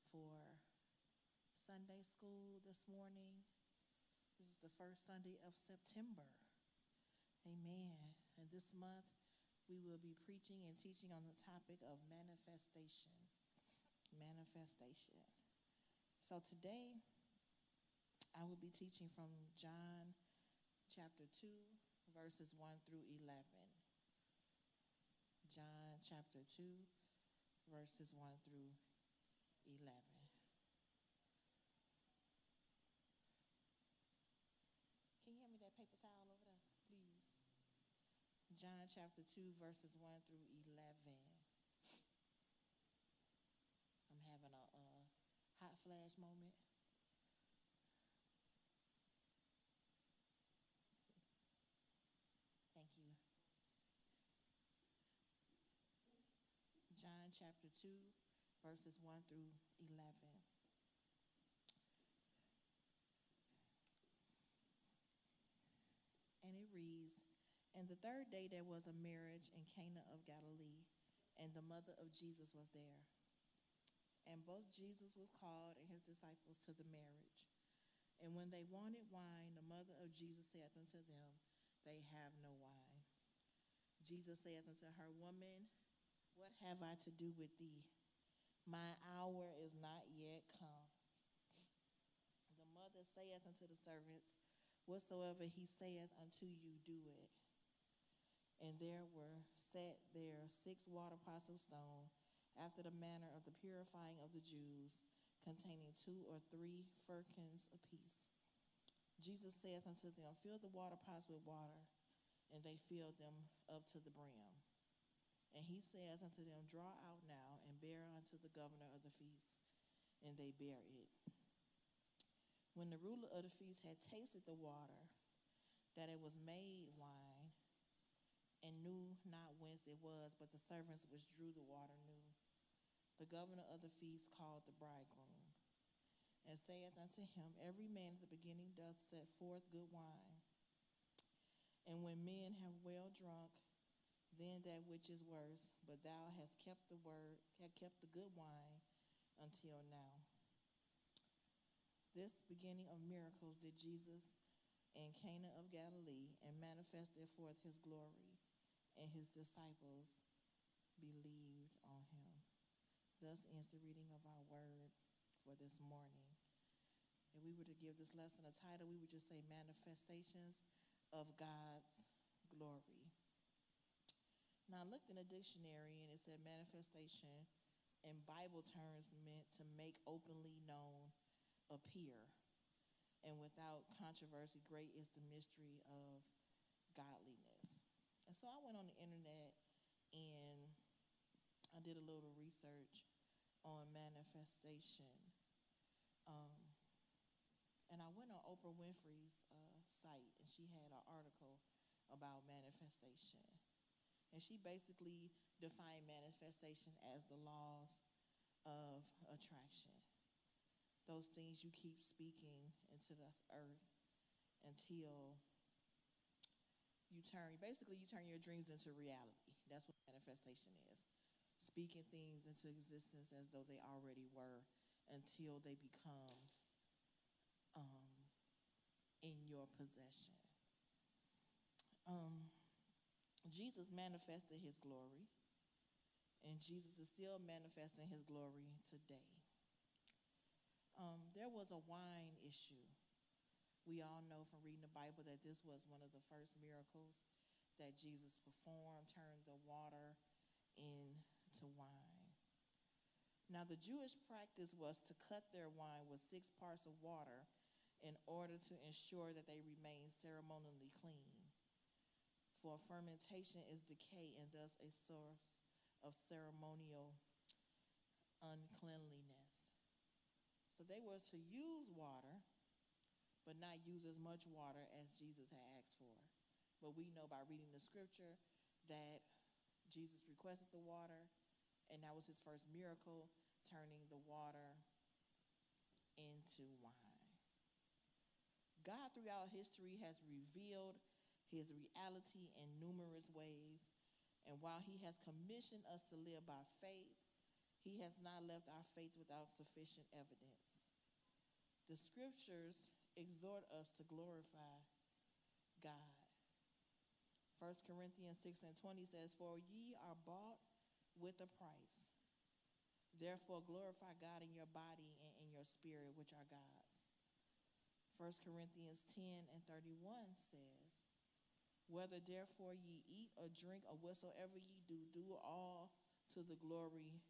for Sunday school this morning. This is the first Sunday of September. Amen. And this month, we will be preaching and teaching on the topic of manifestation. Manifestation. So today, I will be teaching from John chapter 2, verses 1 through 11. John chapter 2, verses 1 through 11. Can you hand me that paper towel over there, please? John chapter 2, verses 1 through 11. I'm having a hot flash moment. Thank you. John chapter 2, verses 1 through 11. And it reads, "And the third day there was a marriage in Cana of Galilee, and the mother of Jesus was there. And both Jesus was called and his disciples to the marriage. And when they wanted wine, the mother of Jesus saith unto them, They have no wine. Jesus saith unto her, Woman, what have I to do with thee? My hour is not yet come. The mother saith unto the servants, Whatsoever he saith unto you, do it. And there were set there 6 water pots of stone, after the manner of the purifying of the Jews, containing 2 or 3 firkins apiece. Jesus saith unto them, Fill the water pots with water. And they filled them up to the brim. And he says unto them, Draw out now, and bear unto the governor of the feast. And they bare it. When the ruler of the feast had tasted the water, that it was made wine, and knew not whence it was, but the servants which drew the water knew, the governor of the feast called the bridegroom, and saith unto him, Every man at the beginning doth set forth good wine. And when men have well drunk, then that which is worse, but thou hast kept the good wine until now. This beginning of miracles did Jesus in Cana of Galilee, and manifested forth his glory, and his disciples believed on him." Thus ends the reading of our word for this morning. If we were to give this lesson a title, we would just say Manifestations of God's Glory. Now I looked in a dictionary and it said manifestation in Bible terms meant to make openly known, appear. And without controversy, great is the mystery of godliness. And so I went on the internet and I did a little research on manifestation. And I went on Oprah Winfrey's site, and she had an article about manifestation. And she basically defined manifestation as the laws of attraction. Those things you keep speaking into the earth until you turn your dreams into reality. That's what manifestation is. Speaking things into existence as though they already were until they become in your possession. Jesus manifested his glory, and Jesus is still manifesting his glory today. There was a wine issue. We all know from reading the Bible that this was one of the first miracles that Jesus performed, turned the water into wine. Now, the Jewish practice was to cut their wine with 6 parts of water in order to ensure that they remained ceremonially clean. For fermentation is decay and thus a source of ceremonial uncleanliness. So they were to use water, but not use as much water as Jesus had asked for. But we know by reading the scripture that Jesus requested the water, and that was his first miracle, turning the water into wine. God throughout history has revealed his reality in numerous ways, and while he has commissioned us to live by faith, He has not left our faith without sufficient evidence. The scriptures exhort us to glorify God. 1 Corinthians 6:20 says, "For ye are bought with a price. Therefore glorify God in your body and in your spirit, which are God's." 1 Corinthians 10:31 says, "Whether therefore ye eat or drink or whatsoever ye do, do all to the glory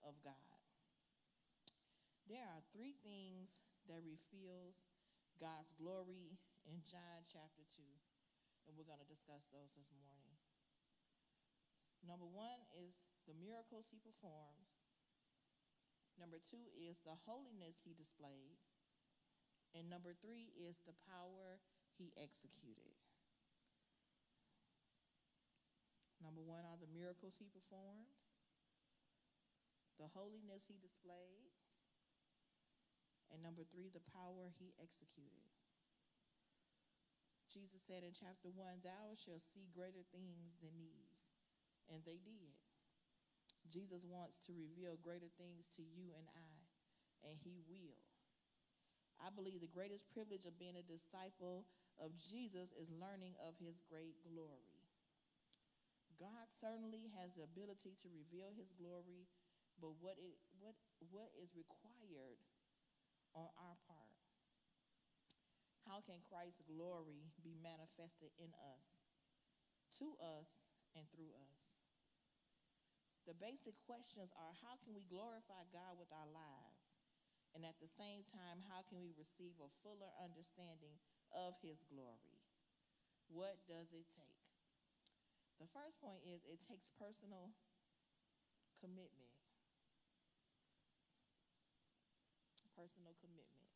of God." There are three things that reveals God's glory in John chapter 2, and we're going to discuss those this morning. Number one is the miracles he performed. Number two is the holiness he displayed. And number three is the power he executed. Number one are the miracles he performed, the holiness he displayed, and number three, the power he executed. Jesus said in chapter 1, "Thou shalt see greater things than these." And they did. Jesus wants to reveal greater things to you and I, and he will. I believe the greatest privilege of being a disciple of Jesus is learning of his great glory. God certainly has the ability to reveal his glory, but what is required on our part? How can Christ's glory be manifested in us, to us, and through us? The basic questions are, how can we glorify God with our lives? And at the same time, how can we receive a fuller understanding of his glory? What does it take? The first point is it takes personal commitment. Personal commitment.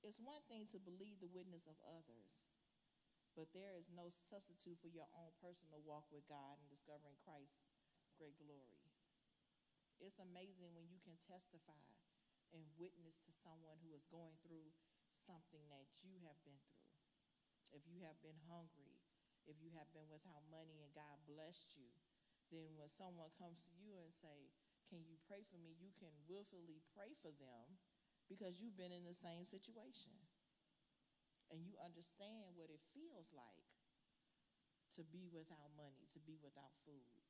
It's one thing to believe the witness of others, but there is no substitute for your own personal walk with God and discovering Christ's great glory. It's amazing when you can testify and witness to someone who is going through something that you have been through. If you have been hungry, if you have been without money and God blessed you, then when someone comes to you and say, "Can you pray for me?" you can willfully pray for them because you've been in the same situation. And you understand what it feels like to be without money, to be without food,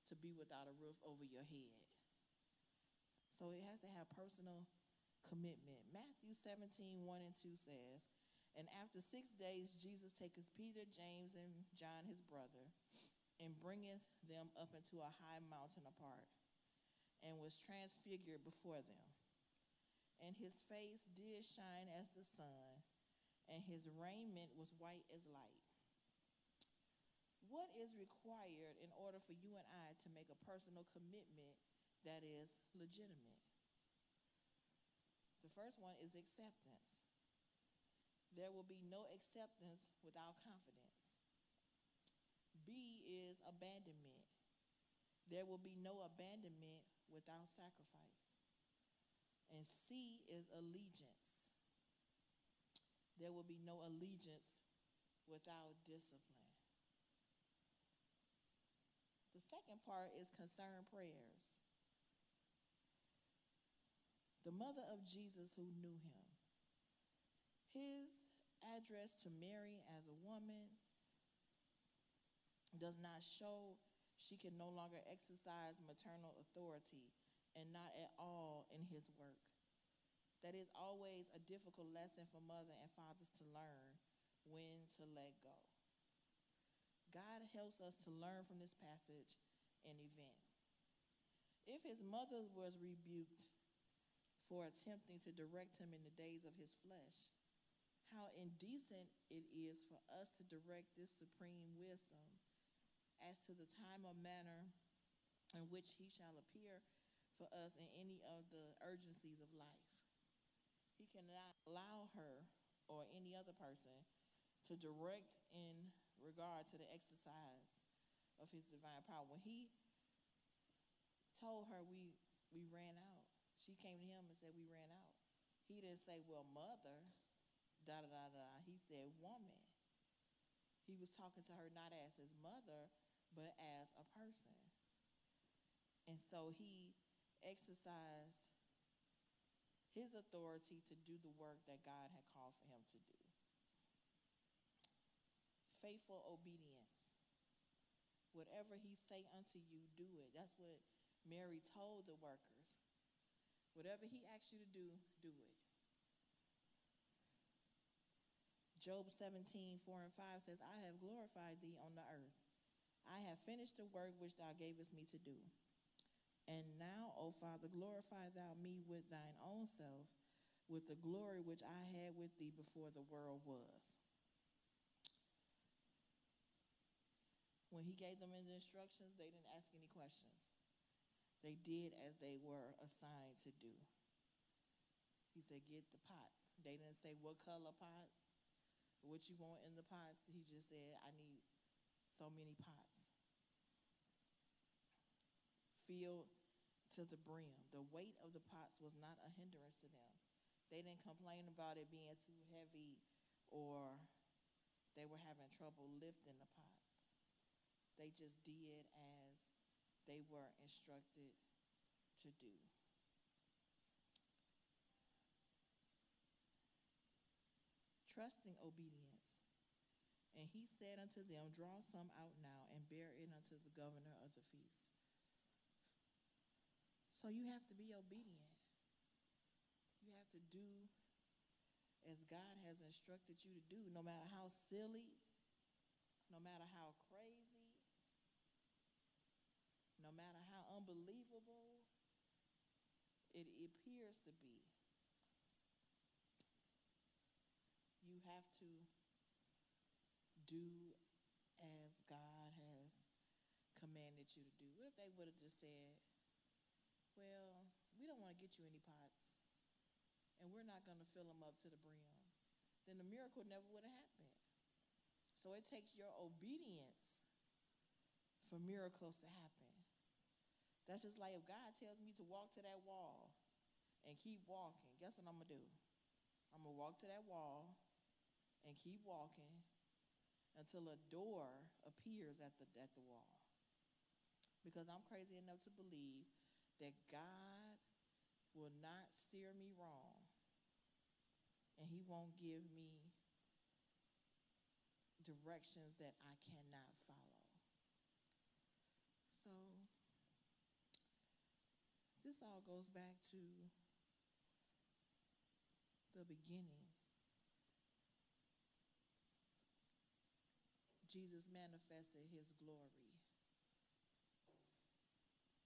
to be without a roof over your head. So it has to have personal commitment. Matthew 17:1-2 says, "And after 6 days Jesus taketh Peter, James, and John his brother, and bringeth them up into a high mountain apart, and was transfigured before them. And his face did shine as the sun, and his raiment was white as light." What is required in order for you and I to make a personal commitment that is legitimate? The first one is acceptance. There will be no acceptance without confidence. B is abandonment. There will be no abandonment without sacrifice. And C is allegiance. There will be no allegiance without discipline. The second part is concerned prayers. The mother of Jesus who knew him. His address to Mary as a woman does not show she can no longer exercise maternal authority, and not at all in his work. That is always a difficult lesson for mother and fathers to learn when to let go. God helps us to learn from this passage and event. If his mother was rebuked for attempting to direct him in the days of his flesh, how indecent it is for us to direct this supreme wisdom as to the time or manner in which he shall appear for us in any of the urgencies of life. He cannot allow her or any other person to direct in regard to the exercise of his divine power. When he told her we ran out, she came to him and said we ran out. He didn't say, "Well, mother, da-da-da-da." He said, "Woman." He was talking to her not as his mother, but as a person. And so he exercised his authority to do the work that God had called for him to do. Faithful obedience. Whatever he say unto you, do it. That's what Mary told the workers. Whatever he asks you to do, do it. Job 17:4-5 says, I have glorified thee on the earth. I have finished the work which thou gavest me to do. And now, O Father, glorify thou me with thine own self, with the glory which I had with thee before the world was. When he gave them the instructions, they didn't ask any questions. They did as they were assigned to do. He said, get the pots. They didn't say what color pots, what you want in the pots. He just said, I need so many pots. Filled to the brim. The weight of the pots was not a hindrance to them. They didn't complain about it being too heavy or they were having trouble lifting the pots. They just did as they were instructed to do. Trusting obedience. And he said unto them, draw some out now and bear it unto the governor of the feast. So you have to be obedient. You have to do as God has instructed you to do, no matter how silly, no matter how crazy, no matter how unbelievable it appears to be. You have to do as God has commanded you to do. What if they would have just said, well, we don't want to get you any pots, and we're not going to fill them up to the brim? Then the miracle never would have happened. So it takes your obedience for miracles to happen. That's just like if God tells me to walk to that wall and keep walking, guess what I'm going to do? I'm going to walk to that wall and keep walking until a door appears at the wall. Because I'm crazy enough to believe that God will not steer me wrong, and he won't give me directions that I cannot follow. So this all goes back to the beginning. Jesus manifested his glory.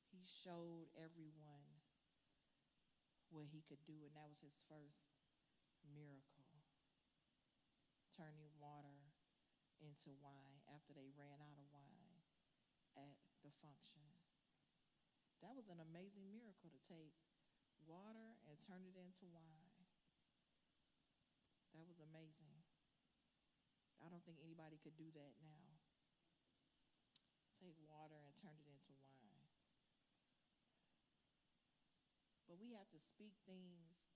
He showed everyone what he could do, and that was his first miracle. Turning water into wine after they ran out of wine at the function. That was an amazing miracle, to take water and turn it into wine. That was amazing. I don't think anybody could do that now. Take water and turn it into wine. But we have to speak things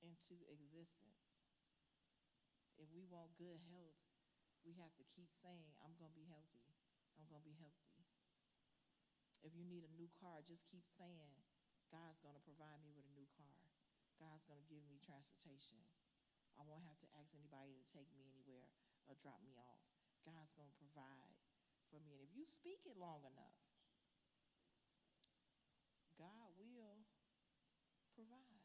into existence. If we want good health, we have to keep saying, I'm going to be healthy. I'm going to be healthy. If you need a new car, just keep saying, God's going to provide me with a new car. God's going to give me transportation. I won't have to ask anybody to take me anywhere or drop me off. God's going to provide for me. And if you speak it long enough, God will provide.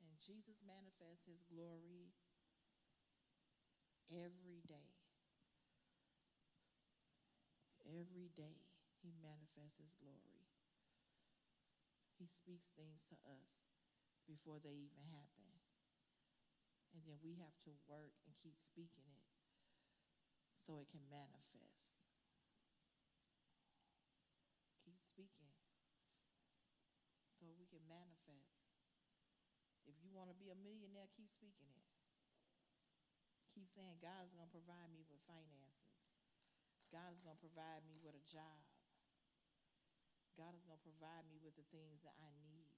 And Jesus manifests his glory every day. Every day he manifests his glory. He speaks things to us before they even happen. And then we have to work and keep speaking it so it can manifest. Keep speaking so we can manifest. If you want to be a millionaire, keep speaking it. Keep saying, God is going to provide me with finances. God is going to provide me with a job. God is going to provide me with the things that I need.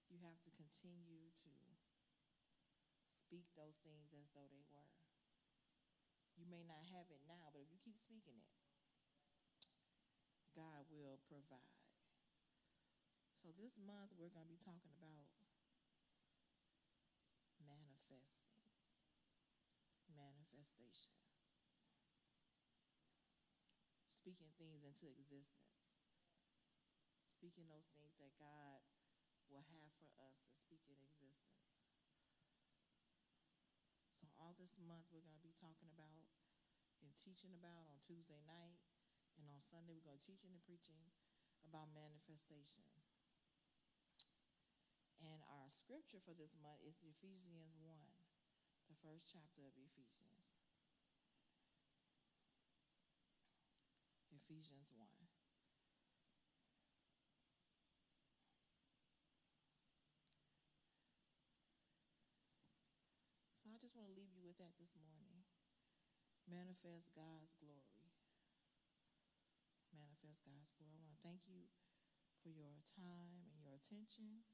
You have to continue to speak those things as though they were. You may not have it now, but if you keep speaking it, provide. So this month we're going to be talking about manifestation, speaking things into existence, speaking those things that God will have for us to speak in existence. So all this month we're going to be talking about and teaching about on Tuesday night, and on Sunday we're going to teach and preaching about manifestation. And our scripture for this month is Ephesians 1, the first chapter of Ephesians. Ephesians 1. So I just want to leave you with that this morning. Manifest God's glory. Manifest God's glory. I want to thank you for your time and your attention.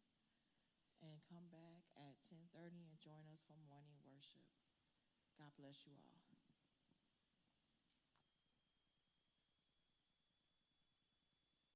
And come back at 10:30 and join us for morning worship. God bless you all.